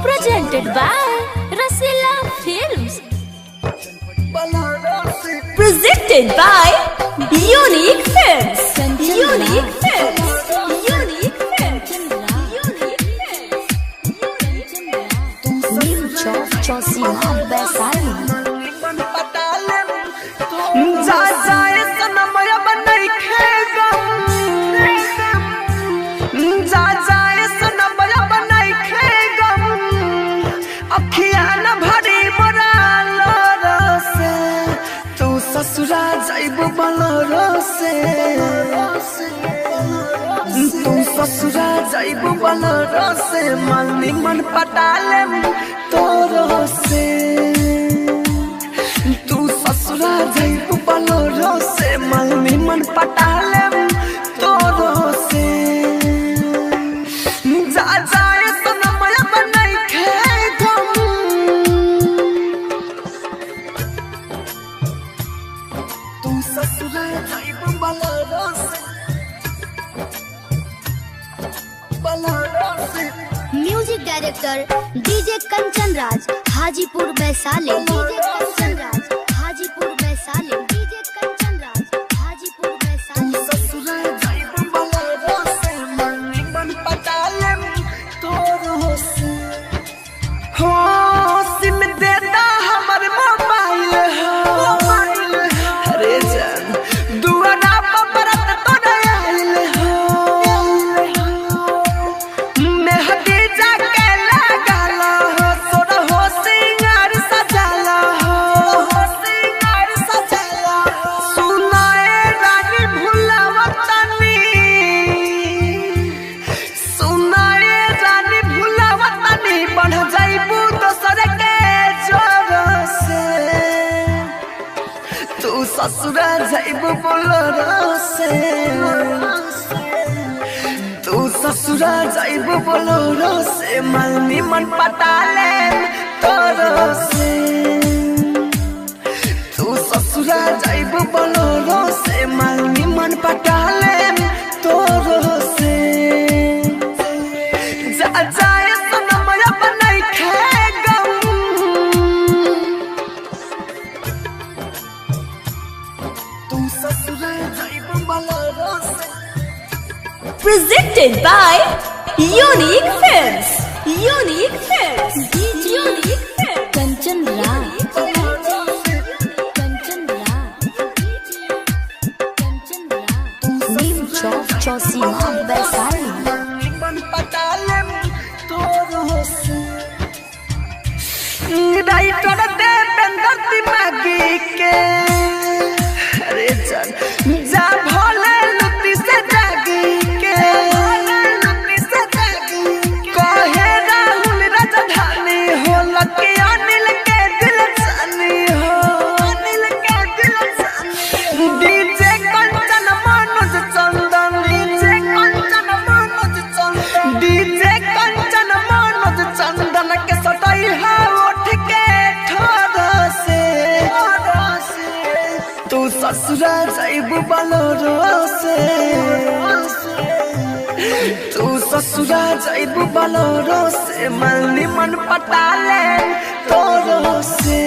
Presented by Rasila Films. Presented by Unique Films. Unique Films. Unique Films. Unique Films. Neem Chowk Chausima Vaisali. जा जाए सनमया बनई खेगम जा जाए सनमया बनई खेगम अखिया न भरी मोरा लरसे तू ससुरा जाइबो बलरसे तू ससुरा जाइबो बलरसे मन मन पटाले तोरसे तू ससुरा जाइबो बलरसे मन पटाले तोरसे जा जाए सनमया बनई खेगम तू ससुरा जाइबो बलरसे music director DJ Kanchan Raj Hajipur Vaishali. DJ Kanchan Raj Hajipur Vaishali. DJ Kanchan Raj Hajipur Vaishali. ससुरा जाइबो बलरसे मन पटाले तोरसे हो सिम देता हमर मोबाइल हो अरे जान दुआरा पर बरत तोरे आइल हो मेहदी जाके लागल हो सोर हो सिंगार सजाला हो सिंगार सजाला सुनाए रानी भुलावतनी सुनाए रानी भुलावतनी बढ़ जाइबू दोसर के जोर से तू ससुरा जाइबू बोलरसे तू ससुरा जाइबू बोलरसे मन पटाले तोरसे तू ससुरा जाइबू बोलरसे मन पटाले तोरसे जा जाए सनमया बनई खेगम तू ससुरा जाइबू बलरसे Presented by Unique Films. Unique Films. Unique Films. Kanchan Raj Kanchan Raj Kanchan Raj नीम चौक चौसीमा वैशाली। मन पटाले तोरसे राइटर देवेंद्र दिमागी के अरे जान जा भोले लुटी से जागी के कहे राहुल राजधानी हो लके अनिल के दिल जानी हो अनिल के दिल जानी डीजे कंचन मनोज चंदन डीजे कंचन मनोज चंदन डीजे कंचन मनोज चंदन के सटाई है उठ के ठोरसे तू ससुरा जाइबू बलरसे तू ससुरा जाइबू बलरसे मन पटाले तोरसे